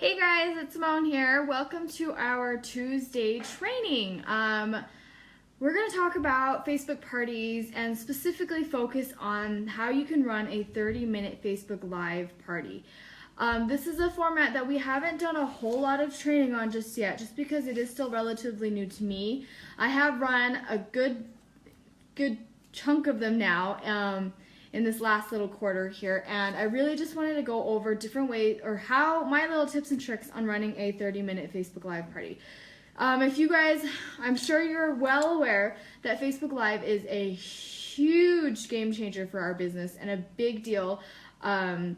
Hey guys, it's Simone here. Welcome to our Tuesday training. We're going to talk about Facebook parties and specifically focus on how you can run a 30-minute Facebook Live party. This is a format that we haven't done a whole lot of training on just yet, just because it is still relatively new to me. I have run a good chunk of them now in this last little quarter here, and I really just wanted to go over different ways, or how my little tips and tricks on running a 30-minute Facebook Live party. If you guys, I'm sure you're well aware that Facebook Live is a huge game changer for our business and a big deal to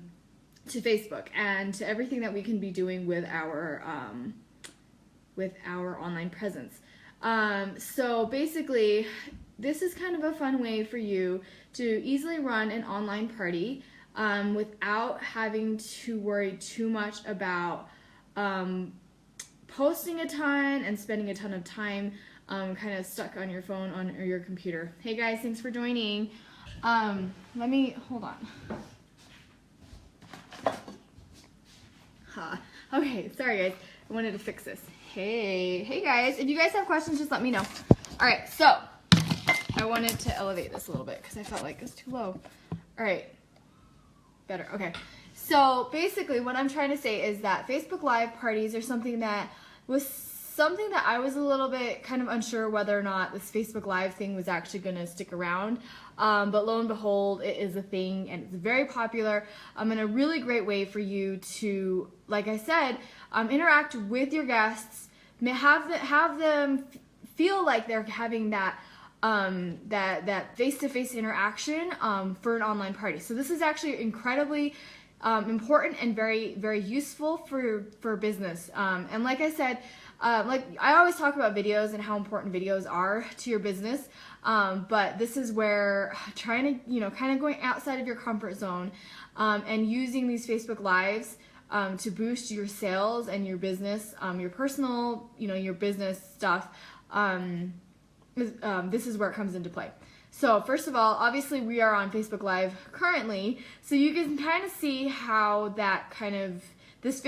Facebook and to everything that we can be doing with our online presence. So basically, this is kind of a fun way for you to easily run an online party without having to worry too much about posting a ton and spending a ton of time kind of stuck on your phone or your computer. Hey guys, thanks for joining. Let me, hold on. Okay, sorry guys, I wanted to fix this. Hey guys, if you guys have questions, just let me know. All right, so I wanted to elevate this a little bit because I felt like it was too low. All right, better, okay. So basically what I'm trying to say is that Facebook Live parties are something that I was a little bit kind of unsure whether or not this Facebook Live thing was actually going to stick around. But lo and behold, it is a thing and it's very popular and a really great way for you to, like I said, interact with your guests, have them feel like they're having that face-to-face interaction for an online party. So this is actually incredibly important and very, very useful for business. And like I said, like I always talk about videos and how important videos are to your business. But this is where trying to, kind of going outside of your comfort zone and using these Facebook Lives to boost your sales and your business, your personal, your business stuff. This is where it comes into play. So first of all, obviously we are on Facebook Live currently, so you can kind of see how that kind of, this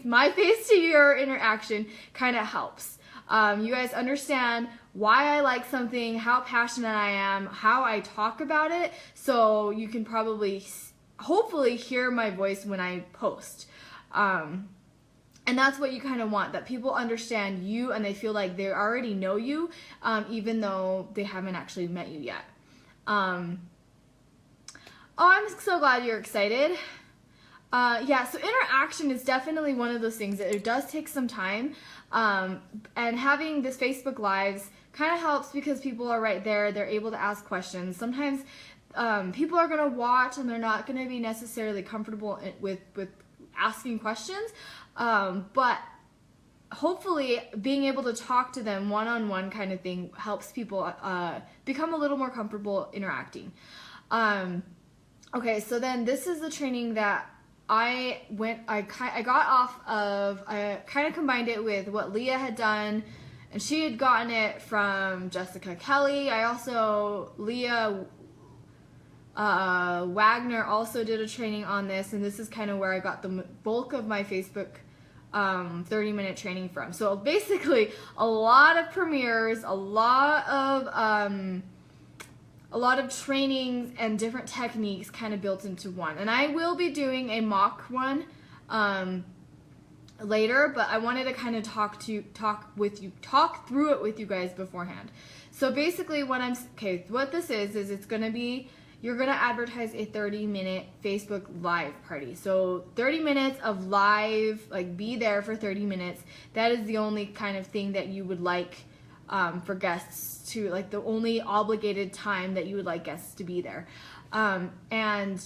my face to your interaction kind of helps. You guys understand why I like something, how passionate I am, how I talk about it, so you can probably, hopefully hear my voice when I post. And that's what you kind of want, that people understand you and they feel like they already know you, even though they haven't actually met you yet. Oh, I'm so glad you're excited. Yeah, so interaction is definitely one of those things that it does take some time. And having this Facebook Lives kind of helps because people are right there. They're able to ask questions. Sometimes people are going to watch and they're not going to be necessarily comfortable with asking questions. But hopefully being able to talk to them one-on-one kind of thing helps people become a little more comfortable interacting. Okay, so then this is the training that I got off of. I kind of combined it with what Leah had done, and she had gotten it from Jessica Kelly. Leah Wagner also did a training on this, and this is kind of where I got the bulk of my Facebook 30-minute training from. So basically a lot of premieres, a lot of trainings and different techniques kind of built into one. And I will be doing a mock one later, but I wanted to kind of talk through it with you guys beforehand. So basically what this is it's going to be, you're going to advertise a 30-minute Facebook Live party. So 30 minutes of live, like be there for 30 minutes. That is the only kind of thing that you would like for guests to, like the only obligated time that you would like guests to be there. And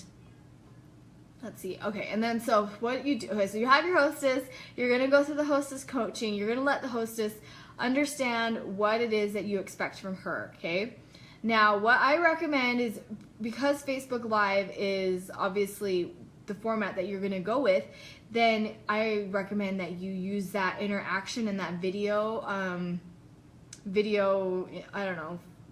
let's see, okay, and then so what you do, okay, so you have your hostess, you're going to go through the hostess coaching, you're going to let the hostess understand what it is that you expect from her, okay? Now, what I recommend is, because Facebook Live is obviously the format that you're going to go with, then I recommend that you use that interaction and that video,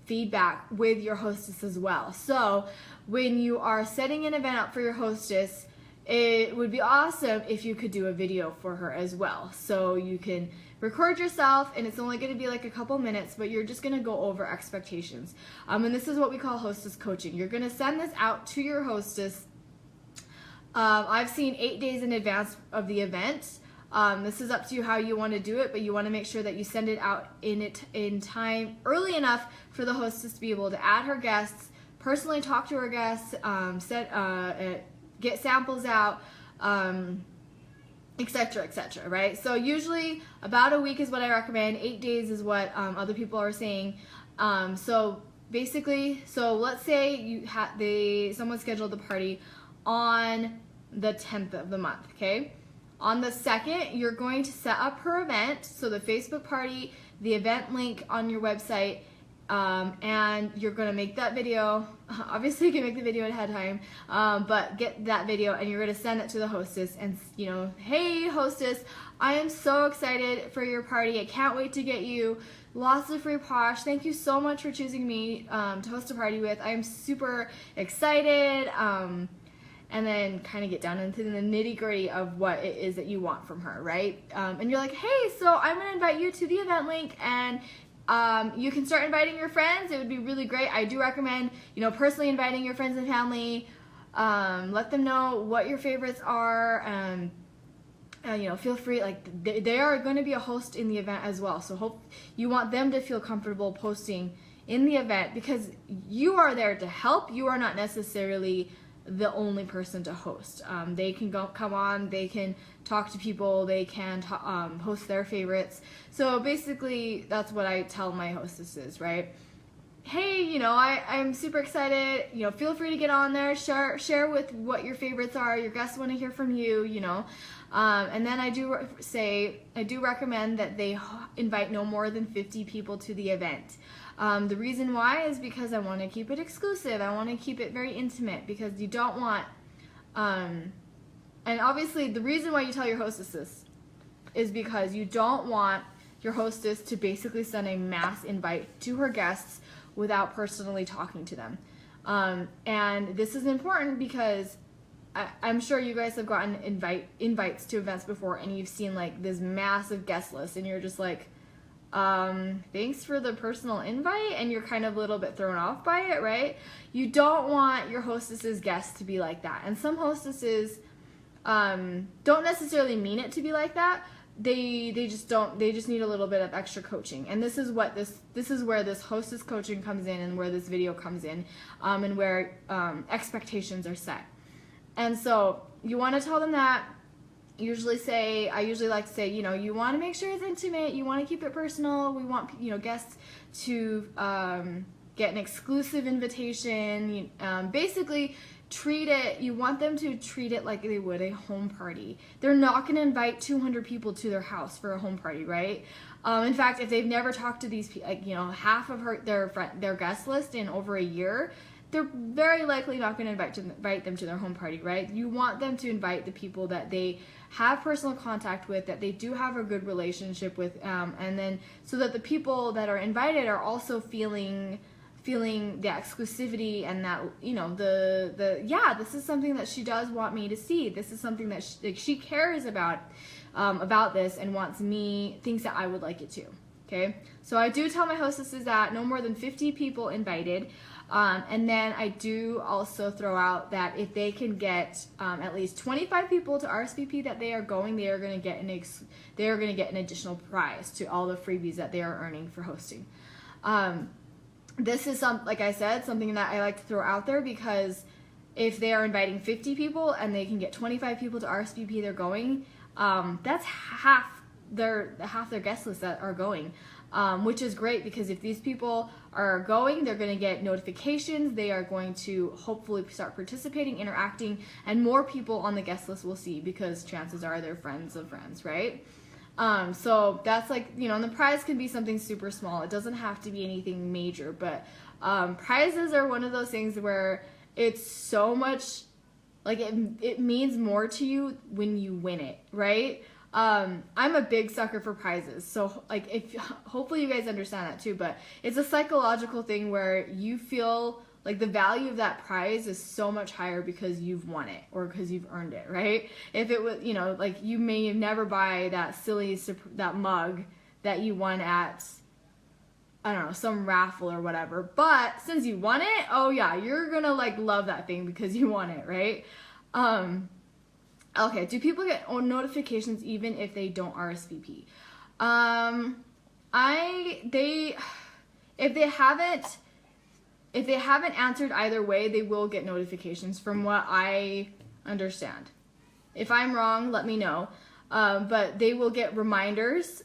feedback with your hostess as well. So when you are setting an event up for your hostess, it would be awesome if you could do a video for her as well. So you can record yourself, and it's only going to be like a couple minutes, but you're just going to go over expectations. And this is what we call hostess coaching. You're going to send this out to your hostess. I've seen 8 days in advance of the event. This is up to you how you want to do it, but you want to make sure that you send it out in time early enough for the hostess to be able to add her guests, personally talk to her guests, get samples out, etc., etc., right? So usually about a week is what I recommend. 8 days is what other people are saying. So basically, let's say someone scheduled the party on the 10th of the month, okay? On the 2nd, you're going to set up her event, so the Facebook party, the event link on your website, and you're going to make that video. Obviously, you can make the video ahead of time, but get that video and you're going to send it to the hostess and, hey, hostess, I am so excited for your party. I can't wait to get you lots of free Posh. Thank you so much for choosing me to host a party with. I am super excited. And then kind of get down into the nitty-gritty of what it is that you want from her, right? And you're like, hey, so I'm going to invite you to the event link, and you can start inviting your friends. It would be really great. I do recommend, personally inviting your friends and family. Let them know what your favorites are. Feel free. Like they are going to be a host in the event as well. So you want them to feel comfortable posting in the event because you are there to help. You are not necessarily the only person to host. They can come on, they can talk to people, they can host their favorites. So basically that's what I tell my hostesses, right? Hey, I'm super excited, feel free to get on there, share with what your favorites are, your guests want to hear from you, and then I do recommend that they invite no more than 50 people to the event. The reason why is because I want to keep it exclusive. I want to keep it very intimate because you don't want, and obviously the reason why you tell your hostesses is because you don't want your hostess to basically send a mass invite to her guests without personally talking to them. And this is important because I'm sure you guys have gotten invites to events before and you've seen like this massive guest list and you're just like, thanks for the personal invite, and you're kind of a little bit thrown off by it, right? You don't want your hostess's guests to be like that. And some hostesses don't necessarily mean it to be like that. They just need a little bit of extra coaching. And this is where this hostess coaching comes in and where this video comes in, and where expectations are set. And so you want to tell them that. I usually like to say, you want to make sure it's intimate, you want to keep it personal, we want, guests to get an exclusive invitation, basically you want them to treat it like they would a home party. They're not going to invite 200 people to their house for a home party, right? In fact, if they've never talked to these people, half of their guest list in over a year, they're very likely not going to invite them to their home party, right? You want them to invite the people that they have personal contact with, that they do have a good relationship with, and then so that the people that are invited are also feeling the exclusivity and that, this is something that she does want me to see. This is something that she cares about this and thinks that I would like it too. Okay, so I do tell my hostesses that no more than 50 people invited. And then I do also throw out that if they can get at least 25 people to RSVP that they are going to get an additional prize to all the freebies that they are earning for hosting. This is like I said, something that I like to throw out there because if they are inviting 50 people and they can get 25 people to RSVP they're going, that's half their guest list that are going. Which is great because if these people are going, they're going to get notifications, they are going to hopefully start participating, interacting, and more people on the guest list will see because chances are they're friends of friends, right? So that's like, and the prize can be something super small. It doesn't have to be anything major, but prizes are one of those things where it's so much, like it means more to you when you win it, right? I'm a big sucker for prizes, so hopefully you guys understand that too, but it's a psychological thing where you feel Like the value of that prize is so much higher because you've won it or because you've earned it, right? If it was, you know, like you may never buy that that mug that you won at, I don't know, some raffle or whatever. But since you won it, oh yeah, you're gonna like love that thing because you won it, right? Okay, do people get notifications even if they don't RSVP? If they haven't answered either way, they will get notifications from what I understand. If I'm wrong, let me know. But they will get reminders,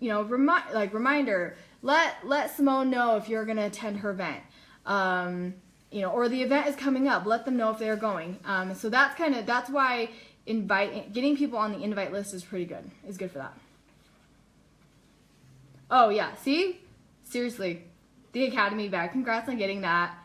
you know, reminder, let Simone know if you're going to attend her event. You know, or the event is coming up, let them know if they're going. So that's why getting people on the invite list is pretty good. Is good for that. Oh yeah, see? Seriously. The Academy bag. Congrats on getting that.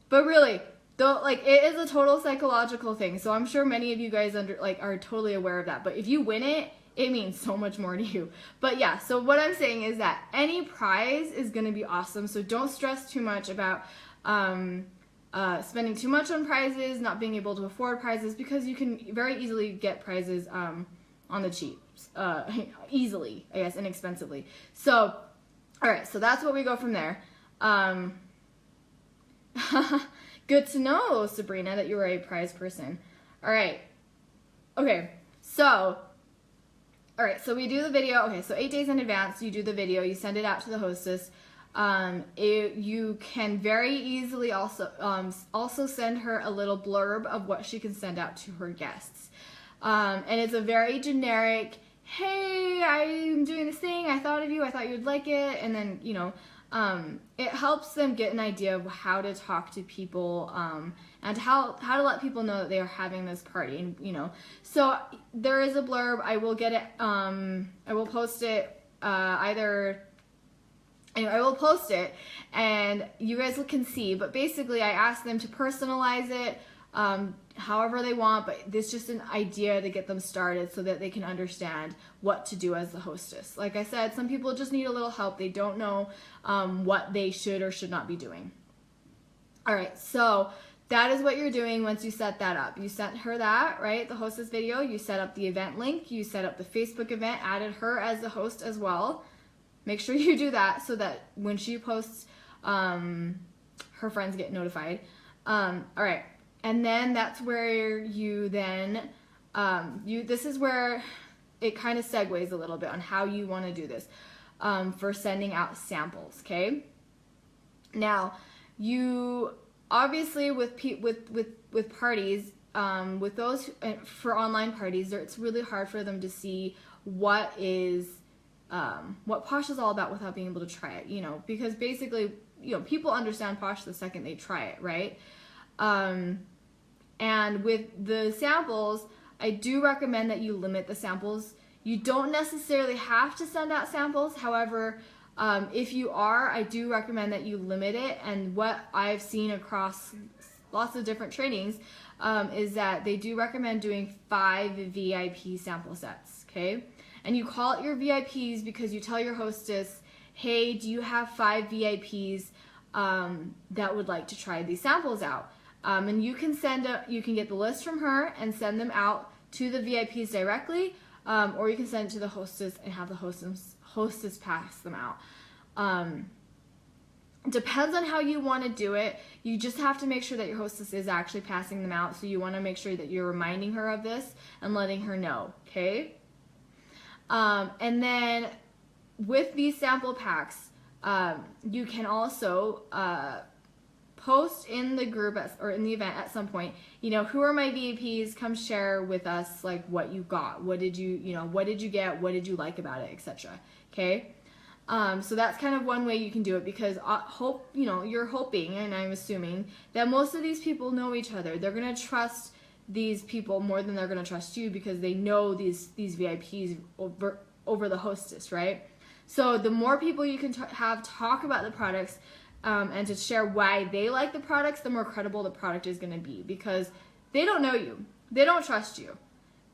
But really, though, like it is a total psychological thing. So I'm sure many of you guys are totally aware of that. But if you win it, it means so much more to you. But yeah, so what I'm saying is that any prize is going to be awesome. So don't stress too much about spending too much on prizes, not being able to afford prizes, because you can very easily get prizes on the cheap, easily, I guess, inexpensively. So, all right, so that's what we go from there. Good to know, Sabrina, that you were a prize person. All right. Okay. So, all right. So we do the video. Okay. So 8 days in advance, you do the video. You send it out to the hostess. You can very easily also send her a little blurb of what she can send out to her guests. And it's a very generic, hey, I'm doing this thing. I thought of you. I thought you'd like it. And then, you know, it helps them get an idea of how to talk to people, and how to let people know that they are having this party, and, you know, so there is a blurb. I will get it, I will post it, anyway, I will post it, and you guys can see, but basically I asked them to personalize it, however they want, but this is just an idea to get them started so that they can understand what to do as the hostess. Like I said, some people just need a little help. They don't know what they should or should not be doing. All right, so that is what you're doing once you set that up. You sent her that, right, the hostess video. You set up the event link. You set up the Facebook event, added her as the host as well. Make sure you do that so that when she posts, her friends get notified. All right. And then that's where you then, this is where it kind of segues a little bit on how you want to do this, for sending out samples, okay? Now, you, obviously with parties, with those, for online parties, it's really hard for them to see what Posh is all about without being able to try it, you know, because basically, you know, people understand Posh the second they try it, right? And with the samples, I do recommend that you limit the samples. You don't necessarily have to send out samples. However, if you are, I do recommend that you limit it. And what I've seen across lots of different trainings is that they do recommend doing 5 VIP sample sets, okay? And you call it your VIPs because you tell your hostess, hey, do you have 5 VIPs that would like to try these samples out? And you can get the list from her and send them out to the VIPs directly, or you can send it to the hostess and have the hostess pass them out. Depends on how you want to do it. You just have to make sure that your hostess is actually passing them out, so you want to make sure that you're reminding her of this and letting her know, okay? And then with these sample packs, you can also post in the group or in the event at some point, you know, who are my VIPs? Come share with us like what you got. What did you get? What did you like about it, etc. Okay. So that's kind of one way you can do it, because you're hoping, and I'm assuming that most of these people know each other. They're gonna trust these people more than they're gonna trust you, because they know these VIPs over the hostess, right? So the more people you can have talk about the products, and to share why they like the products, the more credible the product is going to be, because they don't know you. They don't trust you.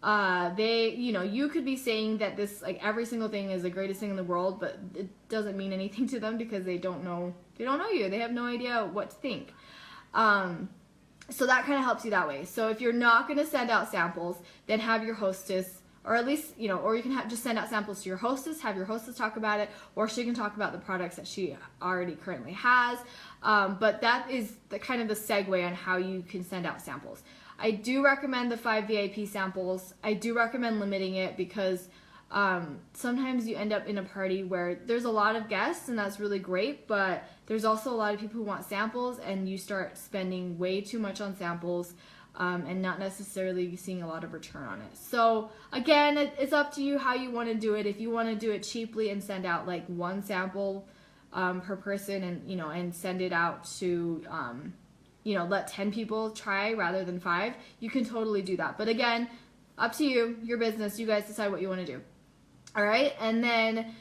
You could be saying that this, like, every single thing is the greatest thing in the world, but it doesn't mean anything to them because they don't know you. They have no idea what to think. So that kind of helps you that way. So if you're not going to send out samples, then have your hostess, or at least, you know, or you can just send out samples to your hostess, have your hostess talk about it, or she can talk about the products that she already currently has. But that is the kind of the segue on how you can send out samples. I do recommend the 5 VIP samples. I do recommend limiting it because sometimes you end up in a party where there's a lot of guests, and that's really great, but there's also a lot of people who want samples, and you start spending way too much on samples and not necessarily seeing a lot of return on it. So again, it's up to you how you want to do it. If you want to do it cheaply and send out like 1 sample per person, and you know, and send it out to you know, let 10 people try rather than 5, you can totally do that. But again, up to you, your business, you guys decide what you want to do. All right, and then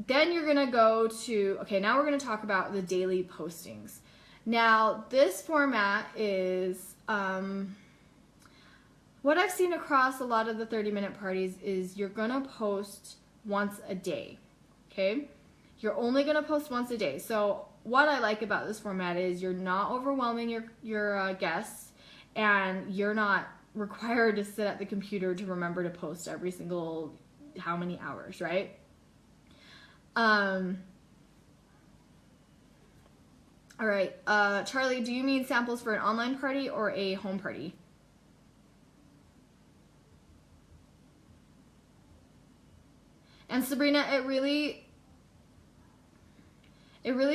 you're gonna go to, okay, now we're gonna talk about the daily postings. Now, this format is, what I've seen across a lot of the 30-minute parties is you're gonna post once a day, okay? You're only gonna post once a day. So what I like about this format is you're not overwhelming your guests, and you're not required to sit at the computer to remember to post every single how many hours, right? All right, Charlie, do you mean samples for an online party or a home party? And Sabrina, it really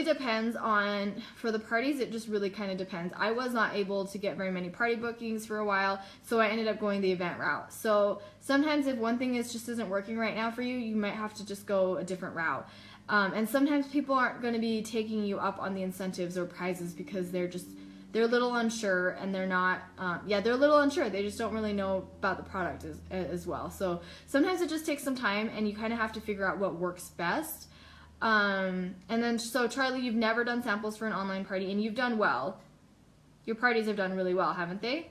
depends on, for the parties, it just really kind of depends. I was not able to get very many party bookings for a while, so I ended up going the event route. So sometimes if one thing just isn't working right now for you, you might have to just go a different route. And sometimes people aren't going to be taking you up on the incentives or prizes because they're a little unsure, and they're not, they're a little unsure. They just don't really know about the product as well. So sometimes it just takes some time, and you kind of have to figure out what works best. And then, so Charlie, you've never done samples for an online party, and you've done well. Your parties have done really well, haven't they?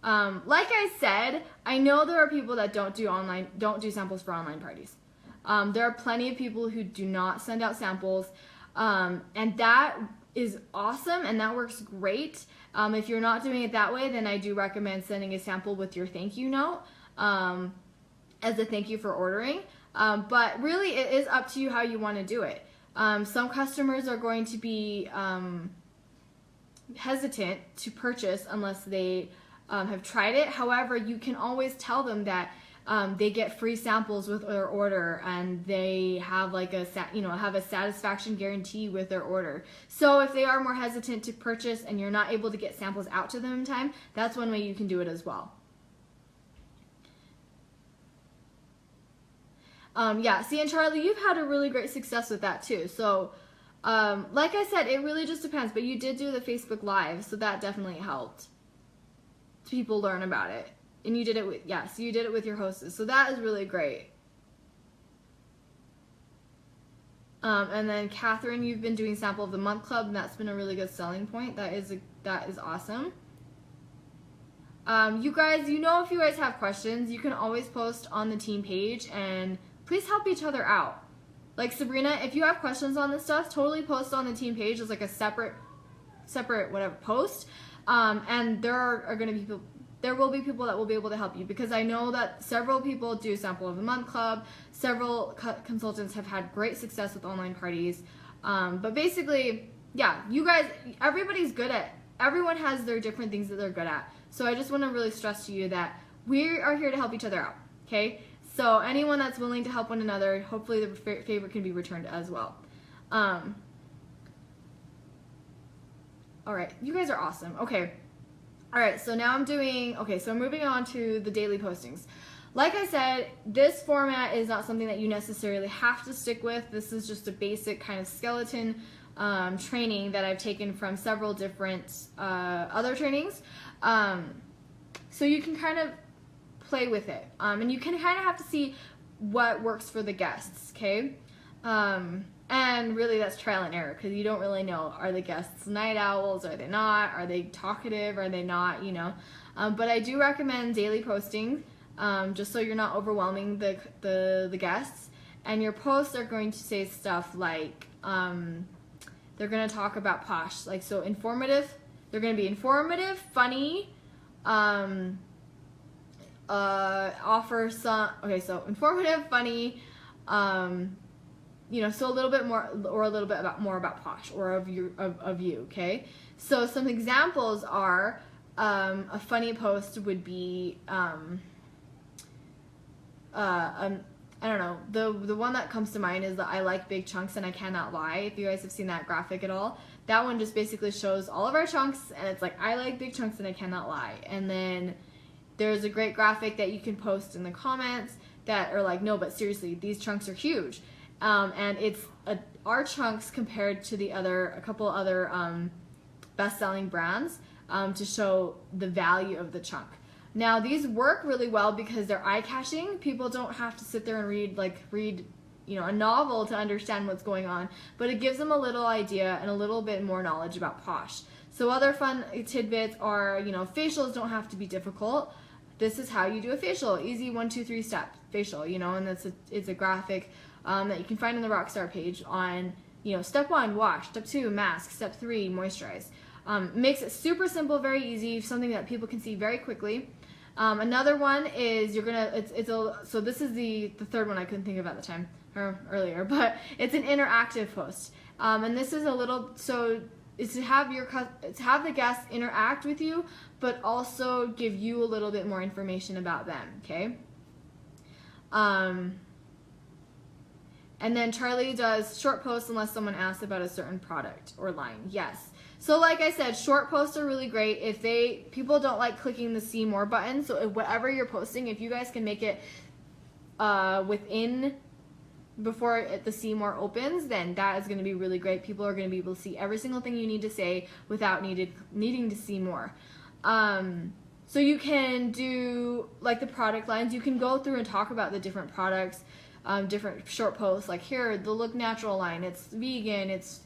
Like I said, I know there are people that don't do samples for online parties. There are plenty of people who do not send out samples, and that is awesome, and that works great. If you're not doing it that way, then I do recommend sending a sample with your thank you note, as a thank you for ordering. But really, it is up to you how you want to do it. Some customers are going to be hesitant to purchase unless they have tried it. However, you can always tell them that they get free samples with their order, and they have like have a satisfaction guarantee with their order. So if they are more hesitant to purchase and you're not able to get samples out to them in time, that's one way you can do it as well. See, and Charlie, you've had a really great success with that too. So, like I said, it really just depends, but you did do the Facebook Live, so that definitely helped people learn about it. And you did it with, so you did it with your hostess, so that is really great. And then Catherine, you've been doing Sample of the Month Club, and that's been a really good selling point. That is awesome. You guys, if you guys have questions, you can always post on the team page, and please help each other out. Like Sabrina, if you have questions on this stuff, totally post on the team page as like a separate whatever post. And there will be people that will be able to help you, because I know that several people do Sample of the Month Club. Several consultants have had great success with online parties. But basically, yeah, you guys, everyone has their different things that they're good at. So I just want to really stress to you that we are here to help each other out, okay? So anyone that's willing to help one another, hopefully the favor can be returned as well. All right, you guys are awesome. Okay. All right, so now so moving on to the daily postings. Like I said, this format is not something that you necessarily have to stick with. This is just a basic kind of skeleton training that I've taken from several different other trainings. So you can kind of play with it. And you can kind of have to see what works for the guests, okay? And really that's trial and error, because you don't really know, are the guests night owls, are they not, are they talkative, are they not, But I do recommend daily posting, just so you're not overwhelming the guests. and your posts are going to say stuff like, they're going to talk about Posh, like, so informative. They're going to be informative, funny, offer some, okay, so informative, funny, you know, so a little bit more, or a little bit more about Posh, or of you, okay? So some examples are, a funny post would be, I don't know, the one that comes to mind is that I like big chunks and I cannot lie. If you guys have seen that graphic at all, that one just basically shows all of our chunks, and it's like, I like big chunks and I cannot lie. And then there's a great graphic that you can post in the comments that are like, no, but seriously, these chunks are huge. And it's our chunks compared to a couple other best-selling brands, to show the value of the chunk. Now, these work really well because they're eye-catching. People don't have to sit there and read, you know, a novel to understand what's going on, but it gives them a little idea and a little bit more knowledge about Posh. So other fun tidbits are, you know, facials don't have to be difficult. This is how you do a facial. Easy 1, 2, 3 step facial, you know, and it's a graphic that you can find on the Rockstar page on, you know, step 1, wash, step 2, mask, step 3, moisturize. Makes it super simple, very easy, something that people can see very quickly. Another one is so this is the third one I couldn't think of at the time, or earlier, but it's an interactive post. And this is a little, so it's to have the guests interact with you, but also give you a little bit more information about them, okay? And then Charlie does short posts unless someone asks about a certain product or line. Yes. So like I said, short posts are really great. If people don't like clicking the see more button, so whatever you're posting, if you guys can make it before the see more opens, then that is going to be really great. People are going to be able to see every single thing you need to say without needing to see more. So you can do like the product lines. You can go through and talk about the different products, different short posts. Like here, the Look Natural line. It's vegan. It's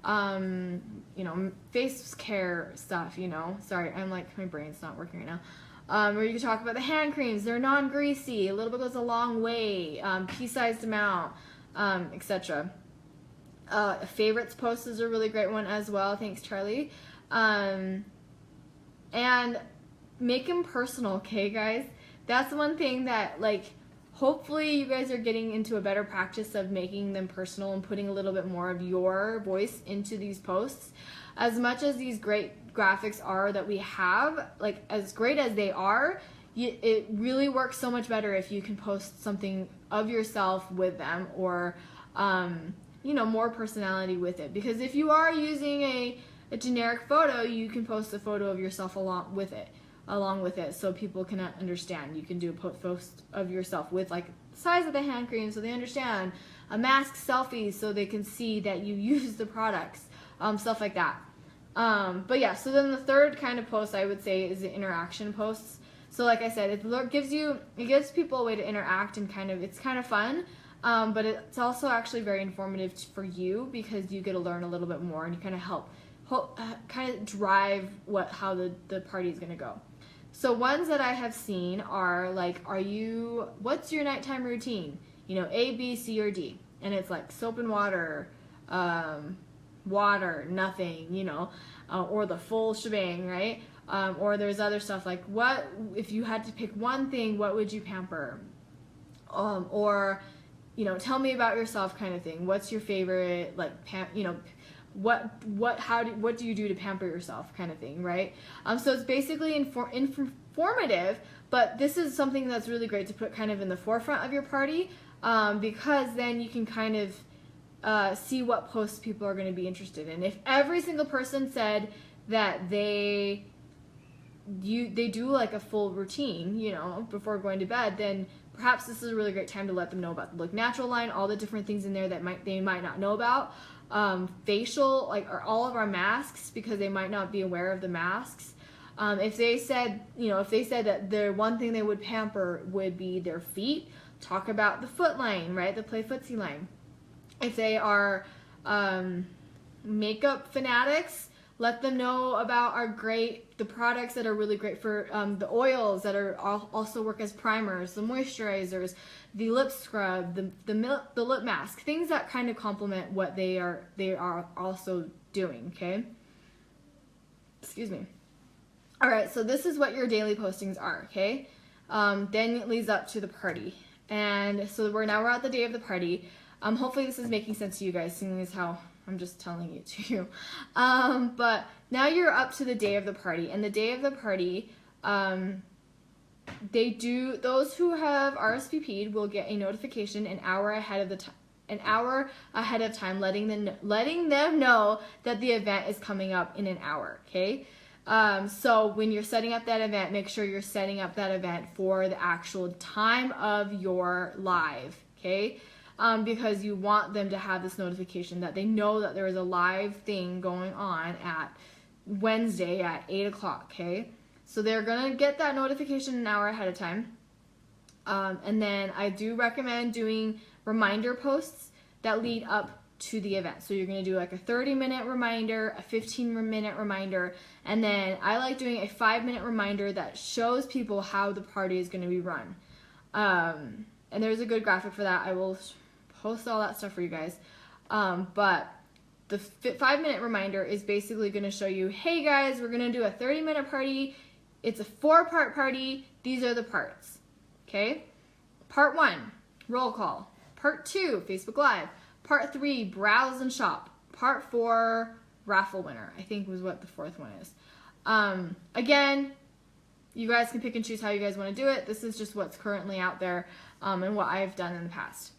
you know, face care stuff, you know. Sorry, I'm like, my brain's not working right now. Or you can talk about the hand creams. They're non-greasy. A little bit goes a long way. Pea-sized amount, etc. Favorites post is a really great one as well. Thanks, Charlie. And make them personal, okay, guys? That's one thing that, like, hopefully you guys are getting into a better practice of making them personal and putting a little bit more of your voice into these posts. As much as these great graphics are that we have, like as great as they are, it really works so much better if you can post something of yourself with them, or you know, more personality with it. Because if you are using a generic photo, you can post a photo of yourself along with it, so people can understand. You can do a post of yourself with like the size of the hand cream so they understand, a mask selfie so they can see that you use the products, stuff like that. But yeah, so then the third kind of post I would say is the interaction posts. So like I said, it gives people a way to interact, and it's kind of fun, but it's also actually very informative for you, because you get to learn a little bit more, and you kind of help kind of drive how the party is going to go. So ones that I have seen are like, what's your nighttime routine? You know, A, B, C, or D. And it's like soap and water, nothing, you know, or the full shebang, right? Or there's other stuff like, what, if you had to pick one thing, what would you pamper? Or, you know, tell me about yourself kind of thing. What's your favorite, like, you know, what do you do to pamper yourself kind of thing, right? So it's basically informative, but this is something that's really great to put kind of in the forefront of your party, because then you can kind of see what posts people are going to be interested in. If every single person said that they do like a full routine, you know, before going to bed, then perhaps this is a really great time to let them know about the Look Natural line, all the different things in there that they might not know about. Facial, like, or all of our masks, because they might not be aware of the masks. If they said that their one thing they would pamper would be their feet, talk about the foot line, right? The Play Footsie line. If they are makeup fanatics, Let them know about the products that are really great for the oils that are also work as primers, the moisturizers, the lip scrub, the lip mask, things that kind of complement what they are also doing, okay? Excuse me. All right, so this is what your daily postings are, okay? Then it leads up to the party. And so we're at the day of the party. Hopefully this is making sense to you guys, seeing as how I'm just telling it to you. But now you're up to the day of the party. And the day of the party, those who have RSVP'd will get a notification an hour ahead of time, letting them know that the event is coming up in an hour, okay? So when you're setting up that event, make sure you're setting up that event for the actual time of your live, okay? Because you want them to have this notification that they know that there is a live thing going on at Wednesday at 8 o'clock, okay? So they're going to get that notification an hour ahead of time. And then I do recommend doing reminder posts that lead up to the event. So you're going to do like a 30-minute reminder, a 15-minute reminder, and then I like doing a 5-minute reminder that shows people how the party is going to be run. And there's a good graphic for that. I will post all that stuff for you guys. But the 5-minute reminder is basically going to show you, hey guys, we're going to do a 30-minute party. It's a 4-part party. These are the parts. Okay? Part 1, roll call. Part 2, Facebook Live. Part 3, browse and shop. Part 4, raffle winner, I think was what the 4th one is. Again, you guys can pick and choose how you guys want to do it. This is just what's currently out there and what I've done in the past.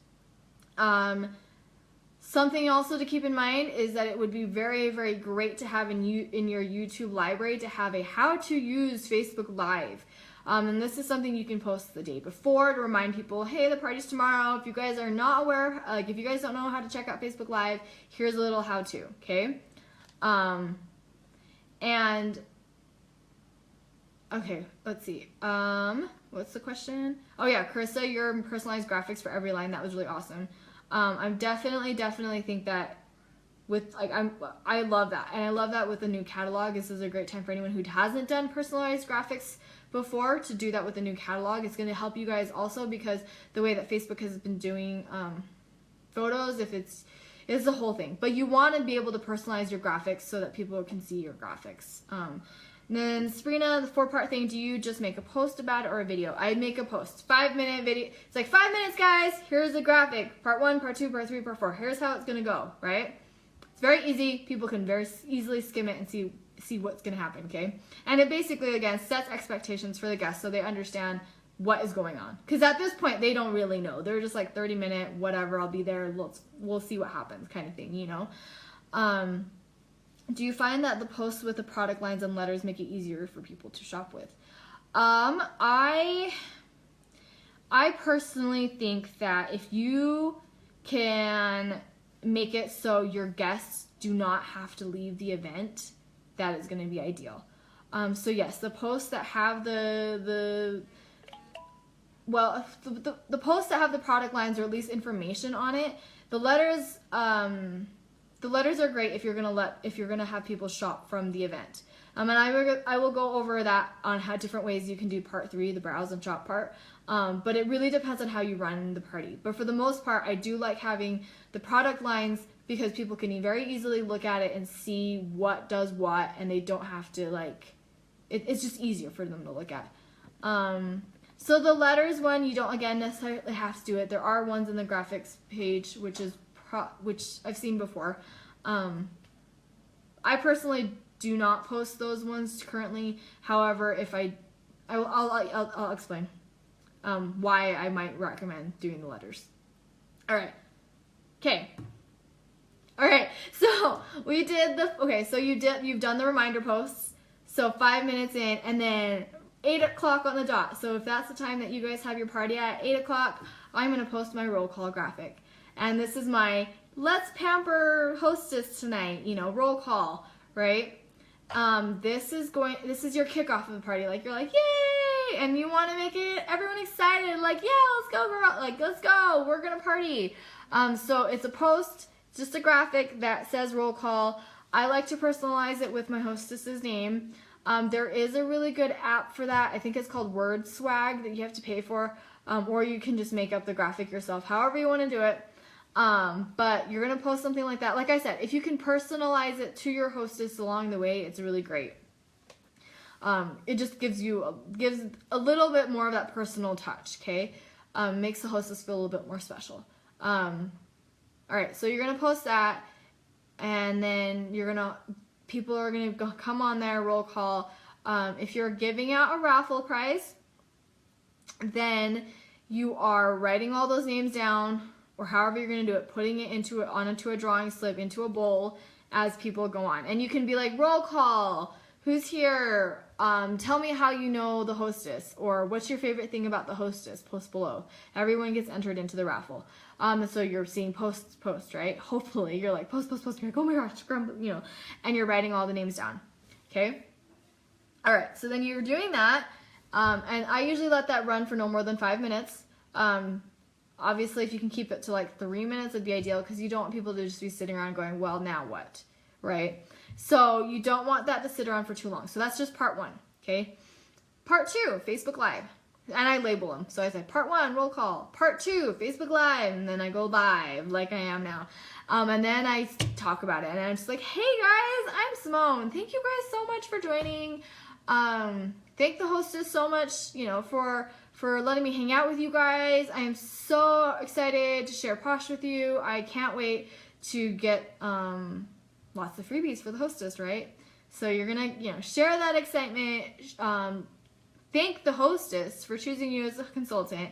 Something also to keep in mind is that it would be very, very great to have in your YouTube library to have a how to use Facebook Live. And this is something you can post the day before to remind people, hey, the party's tomorrow. If you guys are not aware, if you guys don't know how to check out Facebook Live, here's a little how-to, okay? Okay, let's see. What's the question? Oh yeah, Carissa, your personalized graphics for every line. That was really awesome. I'm definitely think that I love that. And I love that with the new catalog. This is a great time for anyone who hasn't done personalized graphics before to do that with the new catalog. It's going to help you guys also because the way that Facebook has been doing photos, it's the whole thing. But you want to be able to personalize your graphics so that people can see your graphics. And then Sabrina, the 4-part thing, do you just make a post about it or a video? I make a post, 5-minute video. It's like 5 minutes, guys. Here's the graphic. Part 1, part 2, part 3, part 4. Here's how it's going to go, right? It's very easy. People can very easily skim it and see what's going to happen, okay? And it basically, again, sets expectations for the guests so they understand what is going on. Because at this point, they don't really know. They're just like 30-minute, whatever, I'll be there, we'll see what happens kind of thing, you know? Do you find that the posts with the product lines and letters make it easier for people to shop with? I personally think that if you can make it so your guests do not have to leave the event, that is going to be ideal. So yes, the posts that have the posts that have the product lines or at least information on it, the letters are great if you're gonna have people shop from the event. And I will go over that on how different ways you can do part 3, the browse and shop part. But it really depends on how you run the party. But for the most part, I do like having the product lines because people can very easily look at it and see what does what, and they don't have to it's just easier for them to look at. So the letters one, you don't again necessarily have to do it. There are ones in the graphics page, which I've seen before. I personally do not post those ones currently. However, if I'll explain why I might recommend doing the letters. All right. Okay. All right. So we did you've done the reminder posts. So 5 minutes in, and then 8 o'clock on the dot. So if that's the time that you guys have your party at 8 o'clock, I'm going to post my roll call graphic. And this is my let's pamper hostess tonight, roll call, right? This is your kickoff of the party. You're like, yay! And you want to make everyone excited. Yeah, let's go, girl. Let's go. We're going to party. So it's a post, just a graphic that says roll call. I like to personalize it with my hostess's name. There is a really good app for that. I think it's called Word Swag that you have to pay for, or you can just make up the graphic yourself, however you want to do it. But you're going to post something like that. Like I said, if you can personalize it to your hostess along the way, it's really great. It just gives a little bit more of that personal touch, okay? Makes the hostess feel a little bit more special. All right, so you're going to post that, and then people are going to come on there, roll call. If you're giving out a raffle prize, then you are writing all those names down, or however you're going to do it, putting it onto a drawing slip, into a bowl as people go on. And you can be like, roll call, who's here? Tell me how you know the hostess, or what's your favorite thing about the hostess? Post below. Everyone gets entered into the raffle. So you're seeing post, right? Hopefully you're like post. You're like, oh my gosh, and you're writing all the names down. Okay. All right. So then you're doing that. And I usually let that run for no more than 5 minutes. Obviously if you can keep it to like 3 minutes, it'd be ideal, because you don't want people to just be sitting around going, well, now what? Right? So you don't want that to sit around for too long. So that's just part 1, okay? Part 2, Facebook Live. And I label them. So I say part 1, roll call. Part 2, Facebook Live. And then I go live like I am now. And then I talk about it. And I'm just like, hey guys, I'm Simone. Thank you guys so much for joining. Thank the hostess so much, for letting me hang out with you guys. I am so excited to share Posh with you. I can't wait to get lots of freebies for the hostess, right? So you're gonna, share that excitement. Thank the hostess for choosing you as a consultant.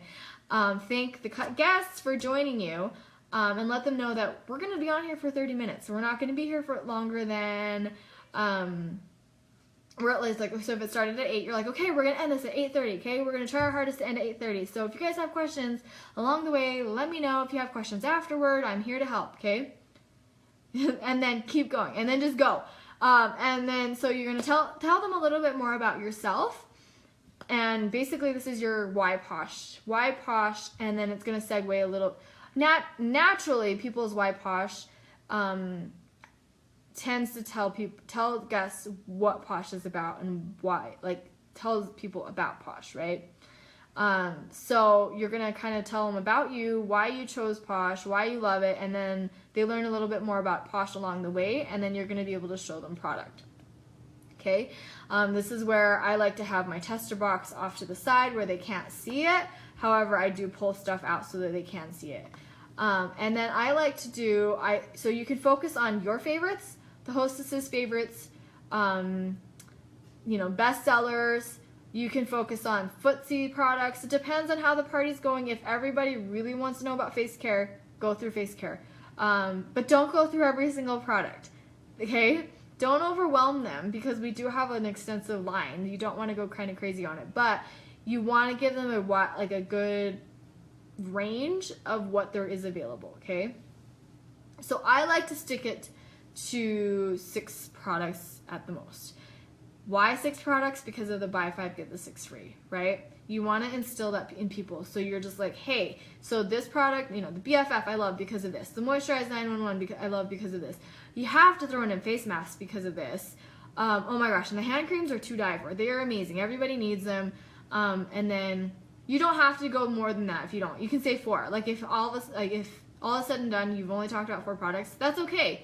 Thank the guests for joining you, and let them know that we're gonna be on here for 30 minutes. We're not gonna be here for longer than we're at least so if it started at 8, you're like, okay, we're gonna end this at 8:30. Okay, we're gonna try our hardest to end at 8:30. So if you guys have questions along the way, let me know. If you have questions afterward, I'm here to help. Okay. And then keep going, and then just go. And then so you're gonna tell them a little bit more about yourself, and basically this is your why Posh, and then it's gonna segue a little. Naturally, people's why Posh tends to tell guests what Posh is about and why, tells people about Posh, right? So you're gonna kind of tell them about you, why you chose Posh, why you love it, and then they learn a little bit more about Posh along the way, and then you're gonna be able to show them product. Okay, this is where I like to have my tester box off to the side where they can't see it. However, I do pull stuff out so that they can see it. And then I like to do, so you can focus on your favorites, the hostess's favorites, bestsellers. You can focus on footsie products. It depends on how the party's going. If everybody really wants to know about face care, go through face care. But don't go through every single product, okay? Don't overwhelm them, because we do have an extensive line. You don't want to go kind of crazy on it, but you want to give them a good range of what there is available, okay? So I like to stick it to 6 products at the most. Why 6 products? Because of the buy 5 get the 6 free, right? You want to instill that in people, so you're just like, hey, so this product, the BFF I love because of this, the Moisturize 911 I love because of this. You have to throw in a face mask because of this. Oh my gosh, and the hand creams are to die for. They are amazing. Everybody needs them. And then you don't have to go more than that if you don't. You can say 4. If all is said and done, you've only talked about 4 products, that's okay.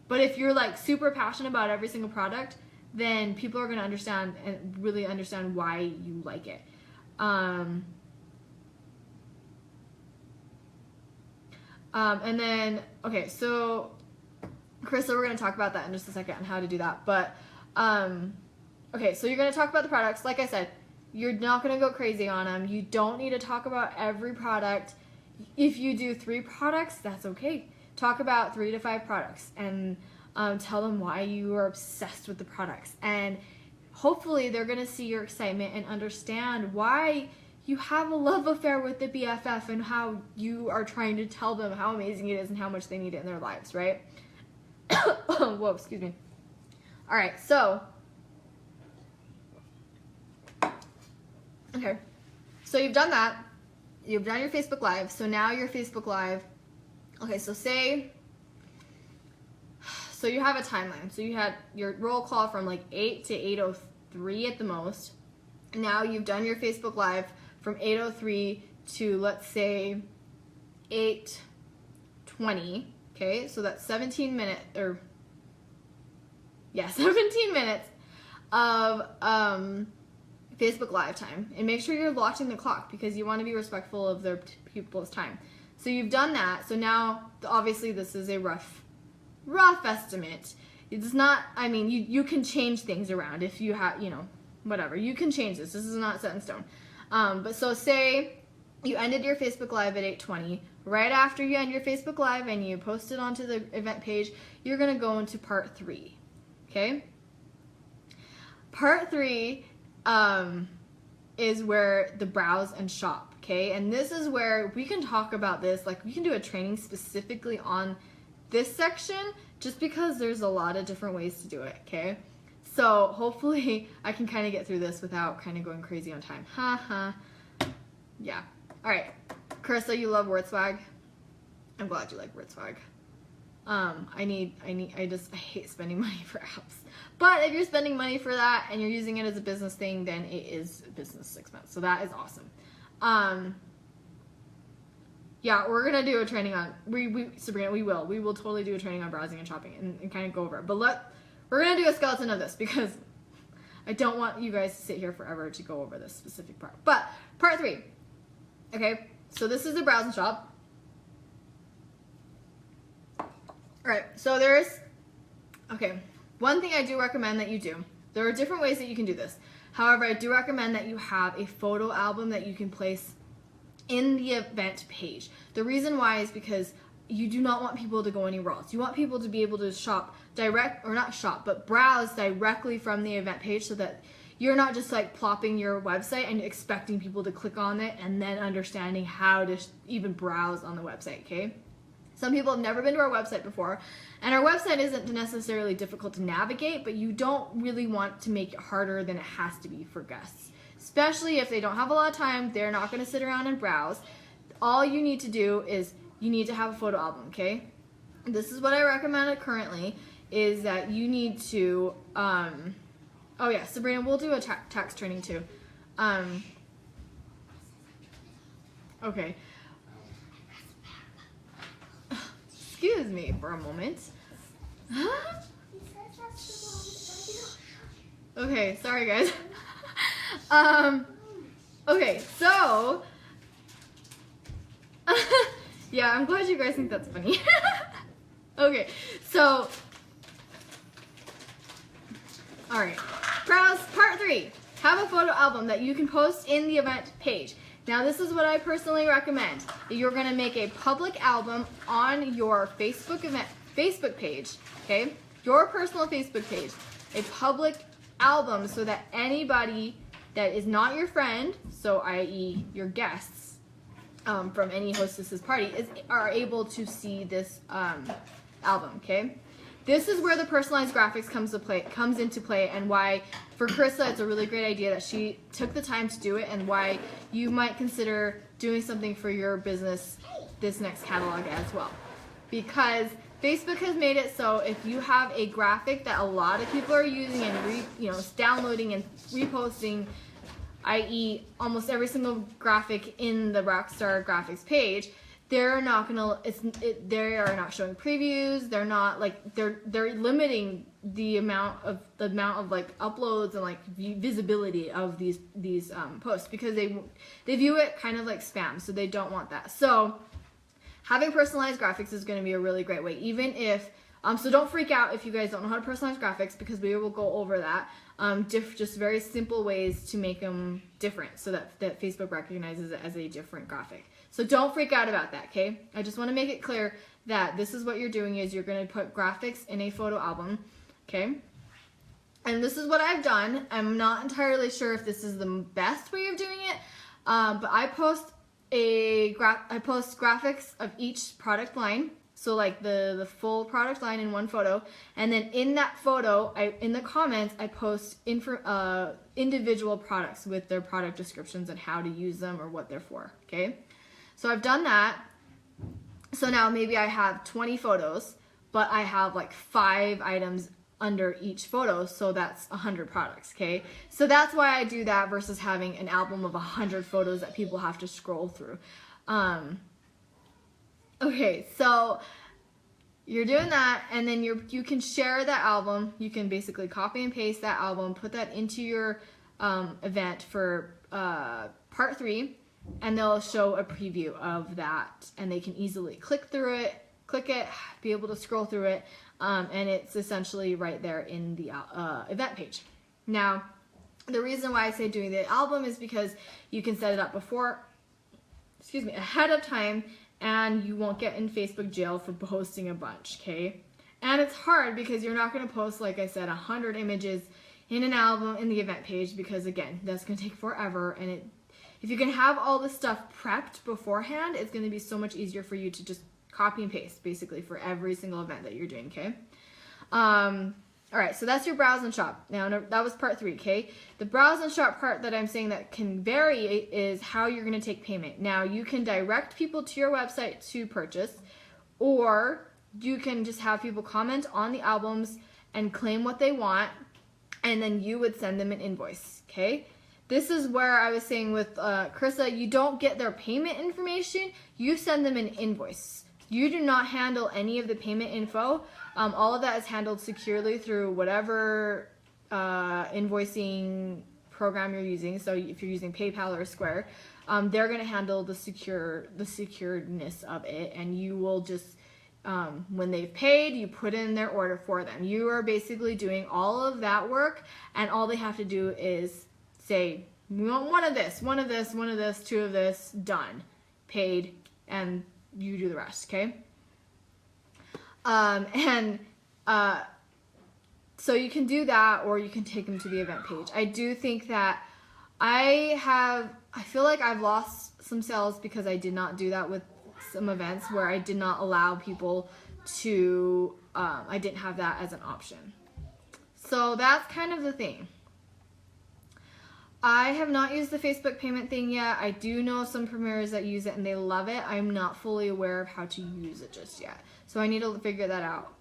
But if you're super passionate about every single product, then people are going to understand and really understand why you like it. And then, okay, so Krista, we're going to talk about that in just a second and how to do that. But, okay, so you're going to talk about the products. Like I said, you're not going to go crazy on them. You don't need to talk about every product. If you do 3 products, that's okay. Talk about 3 to 5 products and tell them why you are obsessed with the products. And hopefully they're going to see your excitement and understand why you have a love affair with the BFF and how you are trying to tell them how amazing it is and how much they need it in their lives, right? Whoa, excuse me. All right, so, okay, so you've done that. You've done your Facebook Live. So now your Facebook Live, okay, so so you have a timeline. So you had your roll call from like 8 to 8:03 at the most. Now you've done your Facebook Live from 8:03 to, let's say, 8:20. Okay, so that's 17 minutes, 17 minutes of Facebook Live time. And make sure you're watching the clock because you want to be respectful of their people's time. So you've done that. So now, obviously, this is a rough estimate. It's not, I mean, you can change things around if you have, whatever. You can change this. This is not set in stone. But so say you ended your Facebook Live at 8:20. Right after you end your Facebook Live and you post it onto the event page, you're going to go into part 3. Okay? Part 3 is where the browse and shop. Okay? And this is where we can talk about this. Like, we can do a training specifically on this section just because there's a lot of different ways to do it. Okay? So hopefully I can kind of get through this without kind of going crazy on time. Yeah. All right. Carissa, you love word swag. I'm glad you like word swag. I hate spending money for apps. But if you're spending money for that and you're using it as a business thing, then it is a business expense. So that is awesome. Yeah, we're gonna do a training on Sabrina, we will totally do a training on browsing and shopping and kind of go over it. But we're gonna do a skeleton of this because I don't want you guys to sit here forever to go over this specific part. But part 3. Okay, so this is the browse and shop. Alright, so one thing I do recommend that you do. There are different ways that you can do this. However, I do recommend that you have a photo album that you can place in the event page. The reason why is because you do not want people to go anywhere else. You want people to be able to browse directly from the event page so that you're not just like plopping your website and expecting people to click on it and then understanding how to even browse on the website, okay? Some people have never been to our website before, and our website isn't necessarily difficult to navigate, but you don't really want to make it harder than it has to be for guests. Especially if they don't have a lot of time, they're not going to sit around and browse. All you need to do is you need to have a photo album, okay? This is what I recommend currently, is that you need to, oh yeah, Sabrina, we'll do a tax training too. Okay. Excuse me for a moment. Okay, sorry guys. Okay, so yeah, I'm glad you guys think that's funny. Okay, so alright, browse part 3. Have a photo album that you can post in the event page. Now this is what I personally recommend. You're going to make a public album on your Facebook page, okay? Your personal Facebook page. A public album so that anybody that is not your friend, so i.e. your guests from any hostess's party, are able to see this album, okay? This is where the personalized graphics comes into play, and why for Carissa it's a really great idea that she took the time to do it, and why you might consider doing something for your business this next catalog as well. Because Facebook has made it so if you have a graphic that a lot of people are using and downloading and reposting, i.e. almost every single graphic in the Rockstar Graphics page, they're not showing previews. They're not they're limiting the amount of like uploads and like visibility of these posts because they view it kind of like spam, so they don't want that. So having personalized graphics is going to be a really great way, even if so don't freak out if you guys don't know how to personalize graphics, because we will go over that. Just very simple ways to make them different so that Facebook recognizes it as a different graphic. So don't freak out about that, okay? I just want to make it clear that this is what you're doing, is you're going to put graphics in a photo album, okay? And this is what I've done. I'm not entirely sure if this is the best way of doing it, but I post graphics of each product line, so like the full product line in one photo, and then in that photo, in the comments, I post individual products with their product descriptions and how to use them or what they're for, okay? So I've done that. So now maybe I have 20 photos but I have like 5 items under each photo, so that's 100 products, okay? So that's why I do that versus having an album of 100 photos that people have to scroll through. Okay, so you're doing that, and then you can share that album. You can basically copy and paste that album, put that into your event for part 3, and they'll show a preview of that, and they can easily click it, be able to scroll through it, and it's essentially right there in the event page. Now, the reason why I say doing the album is because you can set it up ahead of time, and you won't get in Facebook jail for posting a bunch, okay? And it's hard because you're not going to post, like I said, 100 images in an album in the event page, because again, that's going to take forever, and if you can have all this stuff prepped beforehand, it's going to be so much easier for you to just copy and paste basically for every single event that you're doing, okay? All right, so that's your browse and shop. Now, that was part 3, okay? The browse and shop part that I'm saying that can vary is how you're going to take payment. Now, you can direct people to your website to purchase, or you can just have people comment on the albums and claim what they want, and then you would send them an invoice, okay? This is where I was saying with Carissa, you don't get their payment information, you send them an invoice. You do not handle any of the payment info. All of that is handled securely through whatever invoicing program you're using. So if you're using PayPal or Square, they're going to handle the securedness of it, and you will just when they've paid, you put in their order for them. You are basically doing all of that work, and all they have to do is say, we want one of this, 2 of this, done, paid, and you do the rest, okay? So you can do that, or you can take them to the event page. I do think that I feel like I've lost some sales because I did not do that with some events where I did not allow people to, I didn't have that as an option. So that's kind of the thing. I have not used the Facebook payment thing yet. I do know some premieres that use it and they love it. I'm not fully aware of how to use it just yet. So I need to figure that out.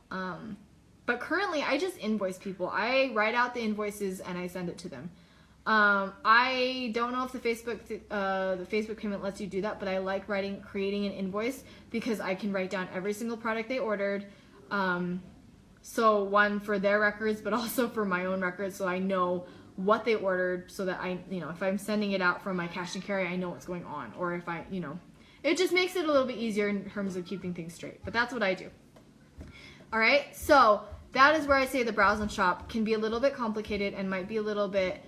But currently I just invoice people. I write out the invoices and I send it to them. I don't know if the Facebook payment lets you do that, but I like creating an invoice because I can write down every single product they ordered. So one for their records, but also for my own records, so I know what they ordered, so that if I'm sending it out from my cash and carry, I know what's going on, or if it just makes it a little bit easier in terms of keeping things straight. But that's what I do. All right, so that is where I say the browse and shop can be a little bit complicated and might be a little bit,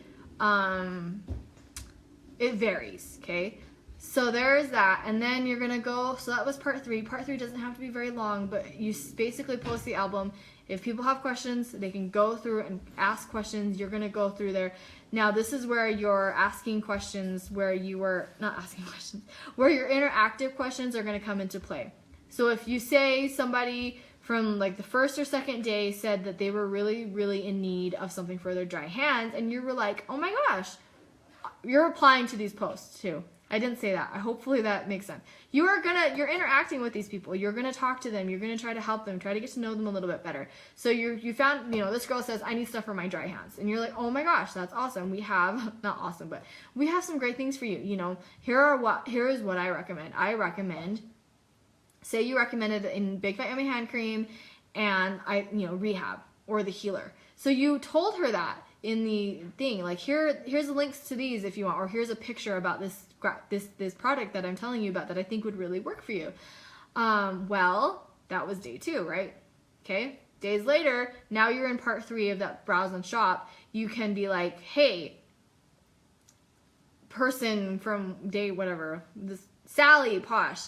it varies, okay? So there's that, and then you're gonna go, so that was part 3. Part 3 doesn't have to be very long, but you basically post the album. If people have questions, they can go through and ask questions. You're gonna go through there. Now this is where you're asking questions, where you were not asking questions, where your interactive questions are gonna come into play. So if you say somebody from like the first or second day said that they were really, really in need of something for their dry hands, and you were like, oh my gosh, you're replying to these posts too. I didn't say that. Hopefully that makes sense. You're interacting with these people. You're gonna talk to them. You're gonna try to help them. Try to get to know them a little bit better. So you found, this girl says, I need stuff for my dry hands, and you're like, oh my gosh, that's awesome. We have not awesome, but we have some great things for you. Here is what I recommend. I recommend, say you recommended in Big Fat Yummy Hand Cream, and Rehab or the Healer. So you told her that in the thing, like here's the links to these if you want, or here's a picture about this product that I'm telling you about that I think would really work for you. Well, that was day 2, right? Okay. Days later, now you're in part 3 of that browse and shop. You can be like, hey, person from day whatever, this Sally Posh,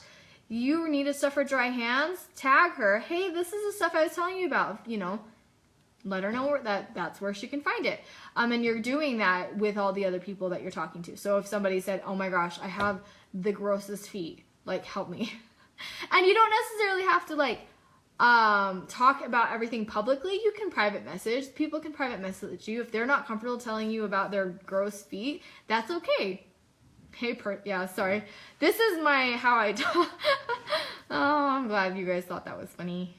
you needed stuff for dry hands? Tag her. Hey, this is the stuff I was telling you about. Let her know that's where she can find it. And you're doing that with all the other people that you're talking to. So if somebody said, oh my gosh, I have the grossest feet, like help me. And you don't necessarily have to talk about everything publicly. You can private message. People can private message you. If they're not comfortable telling you about their gross feet, that's okay. Hey, yeah, sorry. This is how I talk. Oh, I'm glad you guys thought that was funny.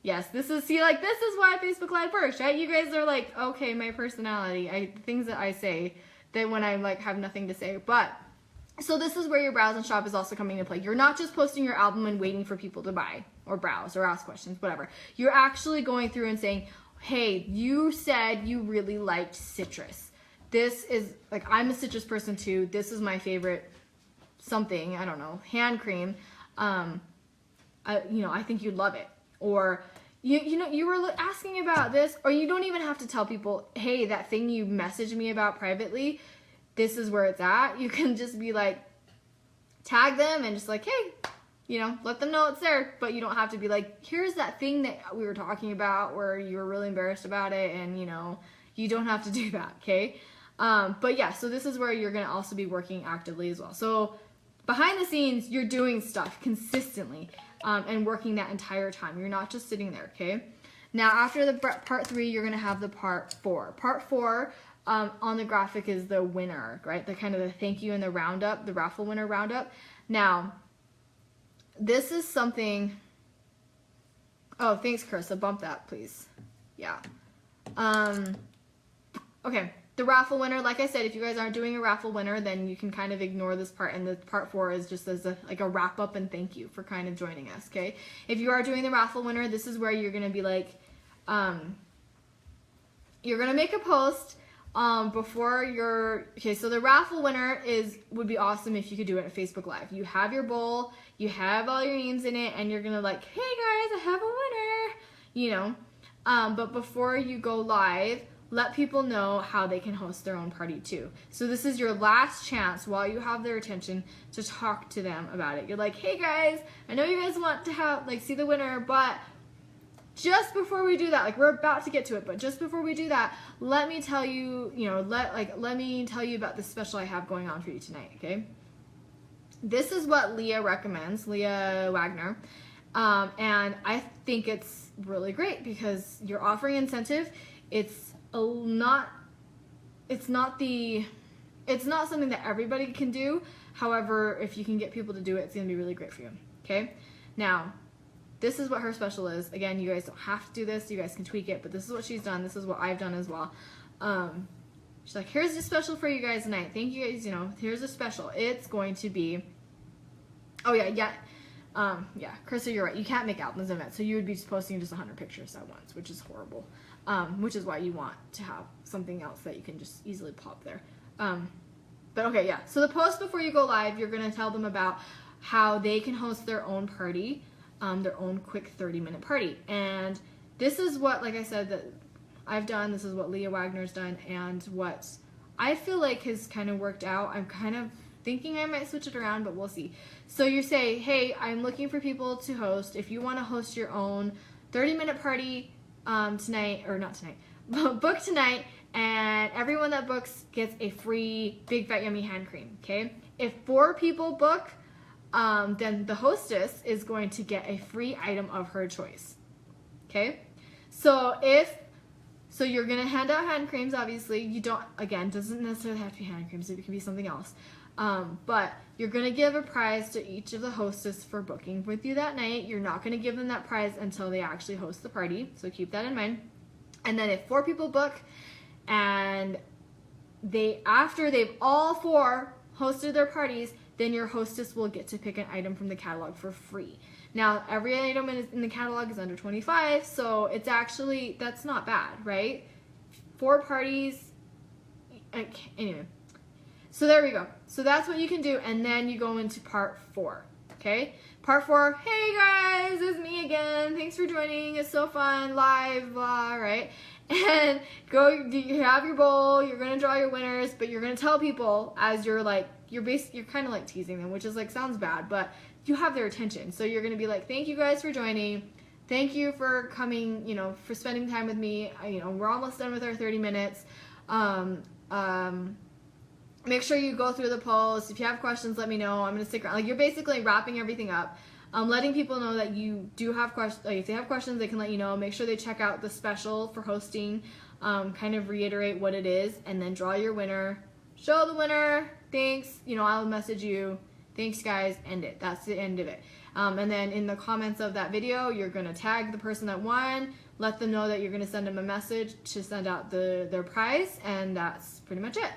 Yes, this is why Facebook Live works, right? You guys are like, okay, my personality, things that I say that when I like have nothing to say. But so this is where your browse and shop is also coming into play. You're not just posting your album and waiting for people to buy or browse or ask questions, whatever. You're actually going through and saying, hey, you said you really liked citrus. This is, like, I'm a citrus person too. This is my favorite something, I don't know, hand cream. I think you'd love it. Or, you were asking about this, or you don't even have to tell people, hey, that thing you messaged me about privately, this is where it's at. You can just be like, tag them and just like, hey, let them know it's there. But you don't have to be like, here's that thing that we were talking about where you were really embarrassed about it, and you don't have to do that, okay? But yeah, so this is where you're gonna also be working actively as well. So behind the scenes, you're doing stuff consistently and working that entire time. You're not just sitting there, okay? Now, after the part 3, you're gonna have the part 4. Part 4 on the graphic is the winner, right? The kind of the thank you and the roundup, the raffle winner roundup. Now, this is something. Oh, thanks, Carissa. Bump that, please. Yeah. Okay. The raffle winner, like I said, if you guys aren't doing a raffle winner, then you can kind of ignore this part, and the part 4 is just as a wrap up and thank you for kind of joining us, okay? If you are doing the raffle winner, this is where you're gonna be like, you're gonna make a post before your, okay, so the raffle winner would be awesome if you could do it at Facebook Live. You have your bowl, you have all your names in it, and you're gonna like, hey guys, I have a winner, but before you go live, let people know how they can host their own party too. So this is your last chance while you have their attention to talk to them about it. You're like, hey guys, I know you guys want to see the winner, but just before we do that, like we're about to get to it, but just before we do that, let me tell you, let me tell you about this special I have going on for you tonight, okay? This is what Leah recommends, Leah Wagner, and I think it's really great because you're offering incentive. It's not something that everybody can do. However, if you can get people to do it, it's going to be really great for you, okay? Now, this is what her special is. Again, you guys don't have to do this. You guys can tweak it, but this is what she's done. This is what I've done as well. She's like, here's the special for you guys tonight. Thank you guys, here's a special. It's going to be, yeah, Carissa, you're right. You can't make albums and events, so you would be posting just 100 pictures at once, which is horrible. Which is why you want to have something else that you can just easily pop there. But okay, yeah. So the post before you go live, you're going to tell them about how they can host their own party, their own quick 30-minute party. And this is what, like I said, that I've done. This is what Leah Wagner's done, and what I feel like has kind of worked out. I'm kind of thinking I might switch it around, but we'll see. So you say, hey, I'm looking for people to host. If you want to host your own 30-minute party tonight, or not tonight, book tonight, and everyone that books gets a free Big Fat Yummy hand cream, okay? If 4 people book, then the hostess is going to get a free item of her choice, okay? So you're going to hand out hand creams, obviously. You don't, again, doesn't necessarily have to be hand creams, it can be something else. But you're going to give a prize to each of the hostess for booking with you that night. You're not going to give them that prize until they actually host the party, so keep that in mind. And then if 4 people book, and after they've all 4 hosted their parties, then your hostess will get to pick an item from the catalog for free. Now, every item in the catalog is under $25, so it's actually, that's not bad, right? 4 parties, anyway. So there we go. So that's what you can do, and then you go into part 4, okay? Part 4, hey guys, it's me again. Thanks for joining. It's so fun, live, blah, right? And you have your bowl, you're going to draw your winners, but you're going to tell people as you're like, you're kind of like teasing them, which is like, sounds bad, but you have their attention. So you're going to be like, thank you guys for joining. Thank you for coming, for spending time with me. We're almost done with our 30 minutes. Make sure you go through the post. If you have questions, let me know. I'm going to stick around. Like, you're basically wrapping everything up. Letting people know that you do have questions. Like, if they have questions, they can let you know. Make sure they check out the special for hosting. Kind of reiterate what it is, and then draw your winner. Show the winner. Thanks. I'll message you. Thanks, guys. End it. That's the end of it. And then in the comments of that video, you're going to tag the person that won, let them know that you're going to send them a message to send out their prize, and that's pretty much it.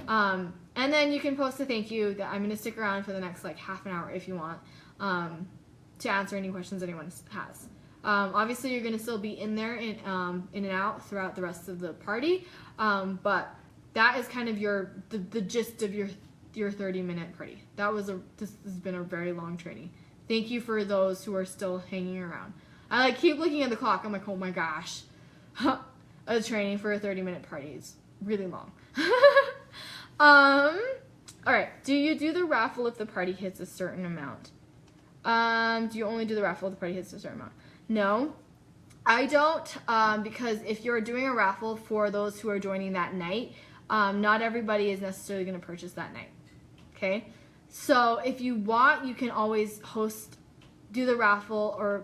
And then you can post a thank you that I'm going to stick around for the next like half an hour if you want, to answer any questions anyone has. Obviously you're going to still be in there in and out throughout the rest of the party, but that is kind of the gist of your 30-minute party. This has been a very long training. Thank you for those who are still hanging around. I like keep looking at the clock. I'm like, oh my gosh, a training for a 30-minute party is really long. All right. Do you do the raffle if the party hits a certain amount? Do you only do the raffle if the party hits a certain amount? No, I don't, because if you're doing a raffle for those who are joining that night, not everybody is necessarily going to purchase that night. Okay. So if you want, you can always do the raffle or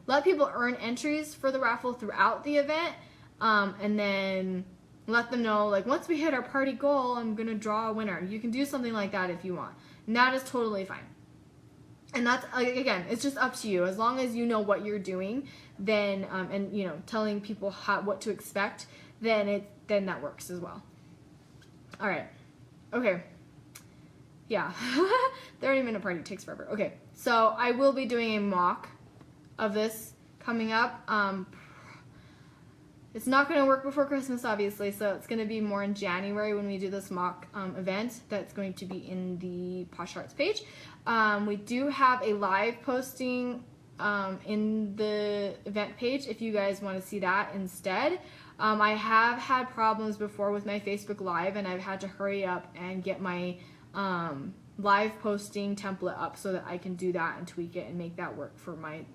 let people earn entries for the raffle throughout the event. And then let them know, like, once we hit our party goal, I'm going to draw a winner. You can do something like that if you want. And that is totally fine. And that's, again, it's just up to you. As long as you know what you're doing, then, and, you know, telling people what to expect, then that works as well. All right. Okay. Yeah. 30-minute party takes forever. Okay. So I will be doing a mock of this coming up. It's not going to work before Christmas, obviously, so it's going to be more in January when we do this mock event that's going to be in the Posh Hearts page. We do have a live posting in the event page if you guys want to see that instead. I have had problems before with my Facebook Live, and I've had to hurry up and get my live posting template up so that I can do that and tweak it and make that work for my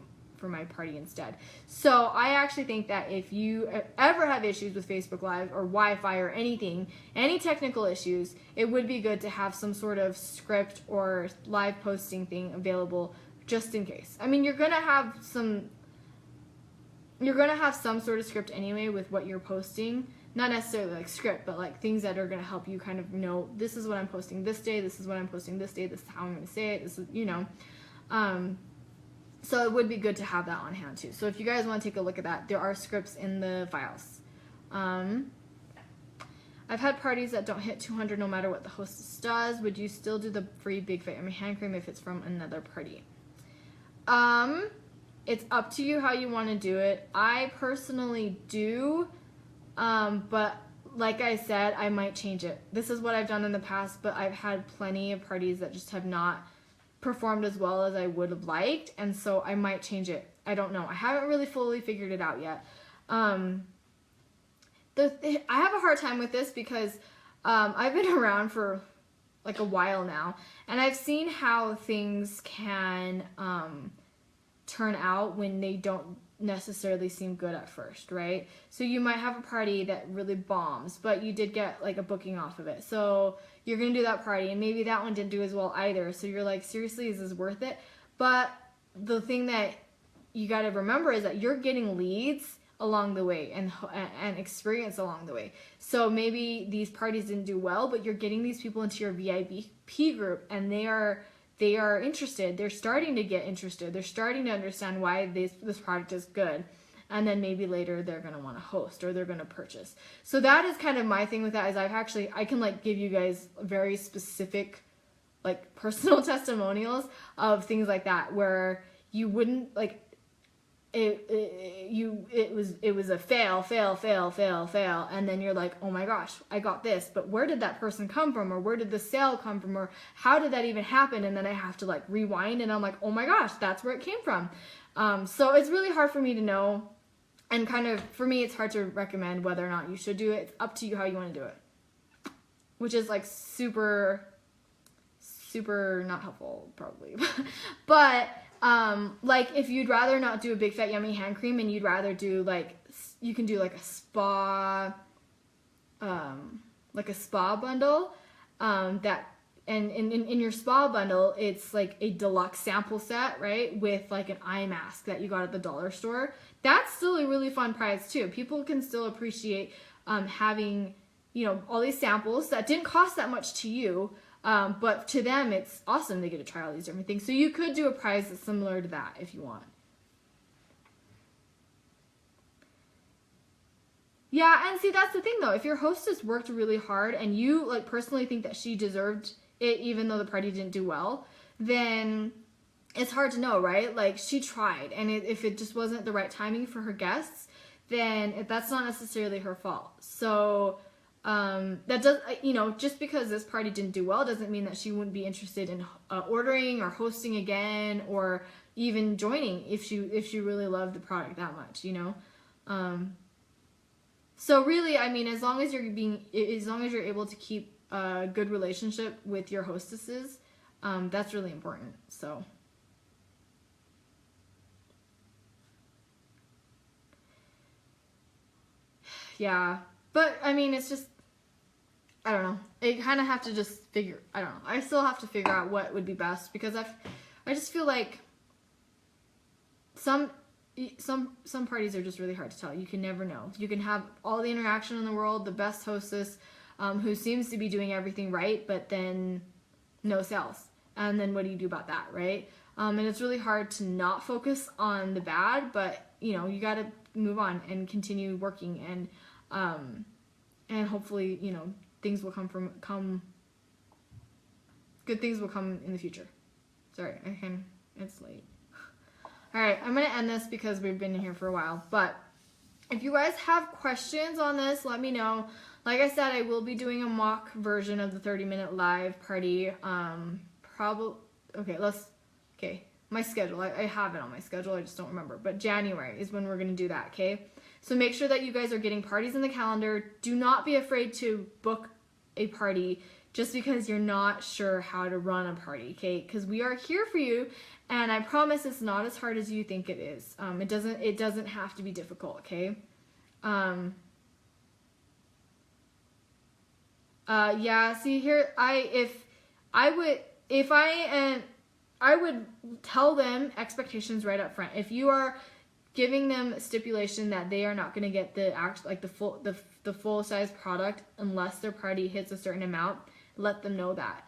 party instead. So I actually think that if you ever have issues with Facebook Live or Wi-Fi or anything, any technical issues, it would be good to have some sort of script or live posting thing available just in case. I mean, you're gonna have some sort of script anyway with what you're posting. Not necessarily like script, but like things that are going to help you kind of know, this is what I'm posting this day, this is what I'm posting this day, this is how I'm going to say it, this is, you know. So it would be good to have that on hand too. So if you guys want to take a look at that, there are scripts in the files. I've had parties that don't hit 200 no matter what the hostess does. Would you still do the free Big Fat Yummy hand cream if it's from another party? It's up to you how you want to do it. I personally do, but like I said, I might change it. This is what I've done in the past, but I've had plenty of parties that just have not performed as well as I would have liked, and so I might change it. I don't know. I haven't really fully figured it out yet. I have a hard time with this because I've been around for like a while now, and I've seen how things can turn out when they don't necessarily seem good at first, right? So you might have a party that really bombs, but you did get like a booking off of it. So you're going to do that party, and maybe that one didn't do as well either. So you're like, seriously, is this worth it? But the thing that you got to remember is that you're getting leads along the way and experience along the way. So maybe these parties didn't do well, but you're getting these people into your VIP group, and they are interested. They're starting to get interested. They're starting to understand why this product is good. And then maybe later they're going to want to host or they're going to purchase. So that is kind of my thing with that, is I can like give you guys very specific like personal testimonials of things like that where you wouldn't like it was a fail, and then you're like, oh my gosh, I got this, but where did that person come from, or where did the sale come from, or how did that even happen? And then I have to like rewind, and I'm like, oh my gosh, that's where it came from. So it's really hard for me to know, and kind of for me it's hard to recommend whether or not you should do it. It's up to you how you want to do it, which is like super not helpful probably. But like if you'd rather not do a Big Fat Yummy hand cream and you'd rather do like, you can do like a spa bundle, that, and in your spa bundle, it's like a deluxe sample set, right? With like an eye mask that you got at the dollar store. That's still a really fun prize too. People can still appreciate having you know, all these samples that didn't cost that much to you, but to them it's awesome. They get to try all these different things. So you could do a prize that's similar to that if you want. Yeah, and see, that's the thing though. If your hostess worked really hard and you like personally think that she deserved it even though the party didn't do well, then it's hard to know, right? Like, she tried, and if it just wasn't the right timing for her guests, then that's not necessarily her fault. So that does, you know, just because this party didn't do well doesn't mean that she wouldn't be interested in ordering or hosting again, or even joining if she really loved the product that much, you know. So really, I mean, as long as you're able to keep a good relationship with your hostesses, that's really important. So. Yeah, but I mean, it's just, I don't know. I kind of have to just figure, I don't know. I still have to figure out what would be best, because I just feel like some parties are just really hard to tell. You can never know. You can have all the interaction in the world, the best hostess, who seems to be doing everything right, but then no sales. And then what do you do about that, right? And it's really hard to not focus on the bad, but you know, you got to move on and continue working, and hopefully, you know, things will good things will come in the future. Sorry, it's late. All right, I'm going to end this because we've been here for a while, but if you guys have questions on this, let me know. Like I said, I will be doing a mock version of the 30-minute live party. My schedule. I have it on my schedule. I just don't remember. But January is when we're going to do that, okay? So make sure that you guys are getting parties in the calendar. Do not be afraid to book a party just because you're not sure how to run a party, okay? Because we are here for you, and I promise it's not as hard as you think it is. It doesn't have to be difficult, okay? Yeah, see here, I would tell them expectations right up front. If you are giving them stipulation that they are not going to get the full size product unless their party hits a certain amount, let them know that.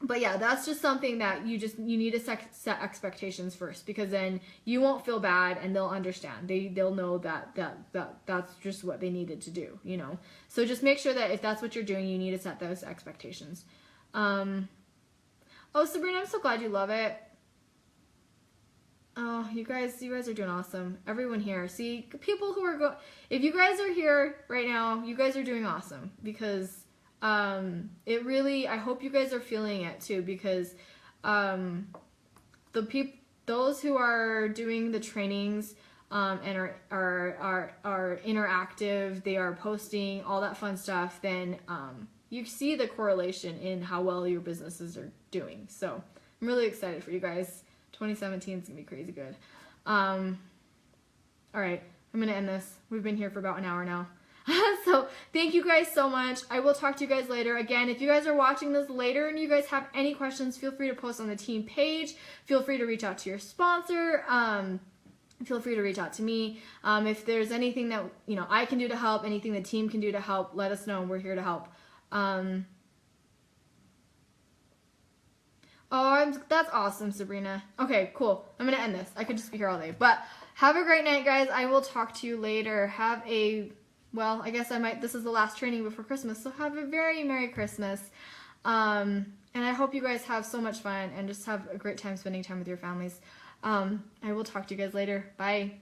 But yeah, that's just something that you need to set expectations first, because then you won't feel bad and they'll understand. They'll know that's just what they needed to do, you know. So just make sure that if that's what you're doing, you need to set those expectations. Oh, Sabrina, I'm so glad you love it. Oh, you guys are doing awesome. Everyone here. See, people who are if you guys are here right now, you guys are doing awesome, because it really, I hope you guys are feeling it too, because those who are doing the trainings and are interactive, they are posting all that fun stuff, then you see the correlation in how well your businesses are doing. So I'm really excited for you guys. 2017 is gonna be crazy good. All right, I'm gonna end this. We've been here for about an hour now. So thank you guys so much. I will talk to you guys later. Again, if you guys are watching this later and you guys have any questions, feel free to post on the team page. Feel free to reach out to your sponsor. Feel free to reach out to me. If there's anything that I can do to help, anything the team can do to help, let us know. We're here to help. That's awesome, Sabrina. Okay, cool. I'm gonna end this. I could just be here all day. But have a great night, guys. I will talk to you later. I guess this is the last training before Christmas, so have a very Merry Christmas. And I hope you guys have so much fun and just have a great time spending time with your families. I will talk to you guys later. Bye.